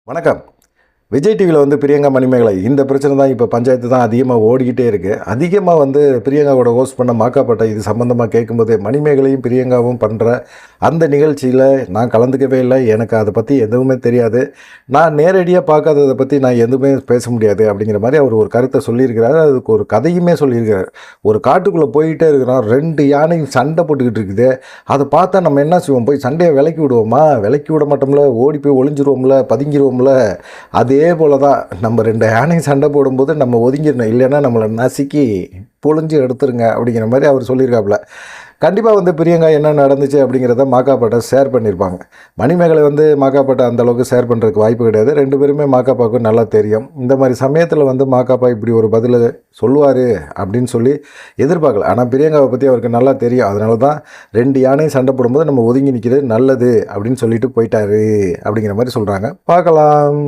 வணக்கம். விஜய் டிவியில் வந்து பிரியங்கா மணிமேகலை இந்த பிரச்சனை தான் இப்போ பஞ்சாயத்து தான் அதிகமாக ஓடிக்கிட்டே இருக்குது. அதிகமாக வந்து பிரியங்காவோட ஹோஸ்ட் பண்ண மாக்காப்பட்ட இது சம்மந்தமாக கேட்கும்போது மணிமேகலையும் பிரியங்காவும் பண்ணுற அந்த நிகழ்ச்சியில் நான் கலந்துக்கவே இல்லை. எனக்கு அதை பற்றி எதுவுமே தெரியாது. நான் நேரடியாக பார்க்காததை பற்றி நான் எதுவுமே பேச முடியாது அப்படிங்கிற மாதிரி அவர் ஒரு கருத்தை சொல்லியிருக்கிறாரு. அதுக்கு ஒரு கதையுமே சொல்லியிருக்கிறார். ஒரு காட்டுக்குள்ளே போயிட்டே இருக்கிறோம், 2 யானை சண்டை போட்டுக்கிட்டு இருக்குது. அதை பார்த்தா நம்ம என்ன செய்வோம்? போய் சண்டையை விலக்கி விடுவோமா? விலக்கி விட மாட்டோம்ல, ஓடி போய் ஒளிஞ்சிருவோம்ல, பதுங்கிடுவோம்ல. அதே போல் தான் நம்ம 2 யானையும் சண்டை போடும்போது நம்ம ஒதுங்கிடணும், இல்லைன்னா நம்மளை நசுக்கி பொழிஞ்சு எடுத்துருங்க அப்படிங்கிற மாதிரி அவர் சொல்லியிருக்காப்புல. கண்டிப்பாக வந்து பிரியங்கா என்ன நடந்துச்சு அப்படிங்கிறத மாக்காப்பாட்ட ஷேர் பண்ணியிருப்பாங்க. மணிமேகலை வந்து மாக்காப்பாட்ட அந்தளவுக்கு ஷேர் பண்ணுறதுக்கு வாய்ப்பு கிடையாது. 2 பேருமே மாக்காப்பாவுக்கு நல்லா தெரியும். இந்த மாதிரி சமயத்தில் வந்து மாக்காப்பா இப்படி ஒரு பதில் சொல்லுவார் அப்படின்னு சொல்லி எதிர்பார்க்கல. ஆனால் பிரியங்காவை பற்றி அவருக்கு நல்லா தெரியும். அதனால தான் 2 யானையும் சண்டை போடும்போது நம்ம ஒதுங்கி நிற்கிறது நல்லது அப்படின்னு சொல்லிட்டு போயிட்டாரு அப்படிங்கிற மாதிரி சொல்கிறாங்க. பார்க்கலாம்.